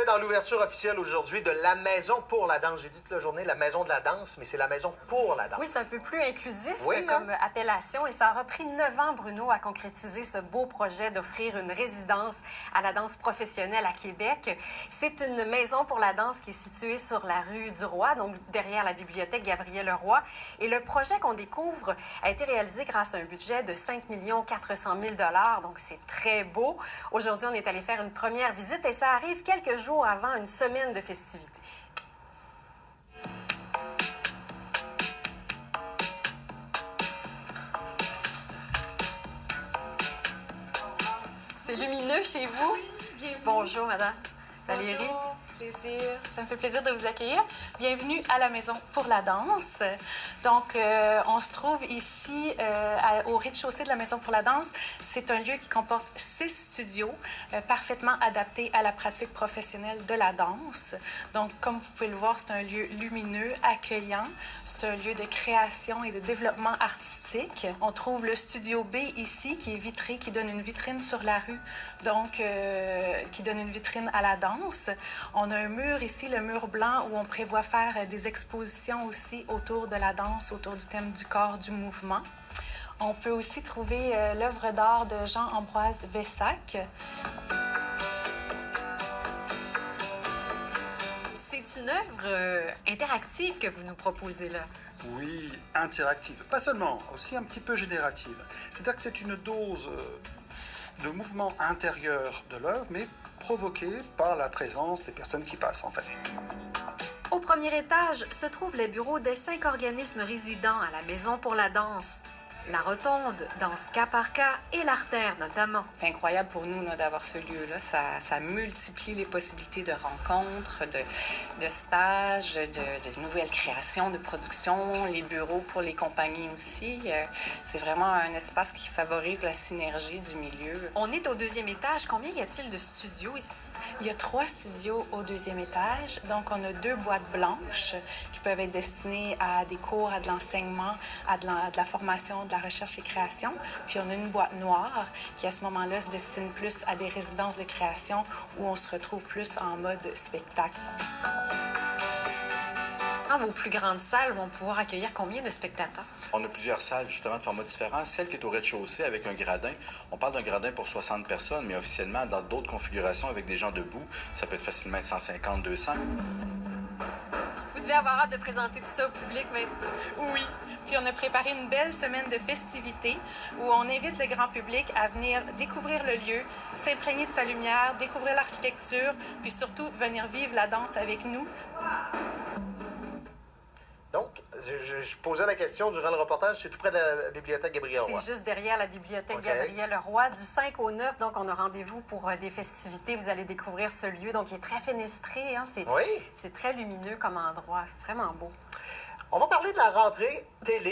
dans l'ouverture officielle aujourd'hui de la Maison pour la danse. J'ai dit toute la journée la Maison de la danse, mais c'est la Maison pour la danse. Oui, c'est un peu plus inclusif oui, comme appellation et ça aura pris 9 ans, Bruno, à concrétiser ce beau projet d'offrir une résidence à la danse professionnelle à Québec. C'est une maison pour la danse qui est située sur la rue du Roi, donc derrière la bibliothèque Gabriel-Leroy. Et le projet qu'on découvre a été réalisé grâce à un budget de 5 400 000 $, donc c'est très beau. Aujourd'hui, on est allé faire une première visite et ça arrive quelques jours avant une semaine de festivités. C'est lumineux chez vous? Bienvenue. Bonjour, madame. Valérie. Bonjour, plaisir. Ça me fait plaisir de vous accueillir. Bienvenue à la Maison pour la danse. Donc, on se trouve ici au rez-de-chaussée de la Maison pour la danse. C'est un lieu qui comporte 6 studios parfaitement adaptés à la pratique professionnelle de la danse. Donc, comme vous pouvez le voir, c'est un lieu lumineux, accueillant. C'est un lieu de création et de développement artistique. On trouve le studio B ici, qui est vitré, qui donne une vitrine sur la rue, donc qui donne une vitrine à la danse. On a un mur ici, le mur blanc, où on prévoit faire des expositions aussi autour de la danse, autour du thème du corps, du mouvement. On peut aussi trouver l'œuvre d'art de Jean-Ambroise Vessac. C'est une œuvre interactive que vous nous proposez là. Oui, interactive. Pas seulement, aussi un petit peu générative. C'est-à-dire que c'est une dose de mouvement intérieur de l'œuvre, mais provoquée par la présence des personnes qui passent, en fait. Au premier étage se trouvent les bureaux des 5 organismes résidents à la Maison pour la danse. La Rotonde, Danse cas par cas et l'Artère notamment. C'est incroyable pour nous d'avoir ce lieu-là. Ça multiplie les possibilités de rencontres, de stages, de nouvelles créations, de productions, les bureaux pour les compagnies aussi. C'est vraiment un espace qui favorise la synergie du milieu. On est au 2e étage. Combien y a-t-il de studios ici? Il y a 3 studios au 2e étage. Donc, on a 2 boîtes blanches qui peuvent être destinées à des cours, à de l'enseignement, à de la formation, de la recherche et création. Puis, on a une boîte noire qui, à ce moment-là, se destine plus à des résidences de création où on se retrouve plus en mode spectacle. Vos plus grandes salles vont pouvoir accueillir combien de spectateurs? On a plusieurs salles, justement, de formats différents. Celle qui est au rez-de-chaussée avec un gradin, on parle d'un gradin pour 60 personnes, mais officiellement, dans d'autres configurations avec des gens debout, ça peut être facilement être 150, 200. Vous devez avoir hâte de présenter tout ça au public maintenant. Oui. Puis on a préparé une belle semaine de festivités où on invite le grand public à venir découvrir le lieu, s'imprégner de sa lumière, découvrir l'architecture, puis surtout venir vivre la danse avec nous. Donc, je posais la question durant le reportage, c'est tout près de la bibliothèque Gabriel-Leroy. C'est juste derrière la bibliothèque Gabriel-Leroy, du 5 au 9. Donc, on a rendez-vous pour des festivités. Vous allez découvrir ce lieu. Donc, il est très fenestré. Hein? C'est très lumineux comme endroit. Vraiment beau. On va parler de la rentrée télé.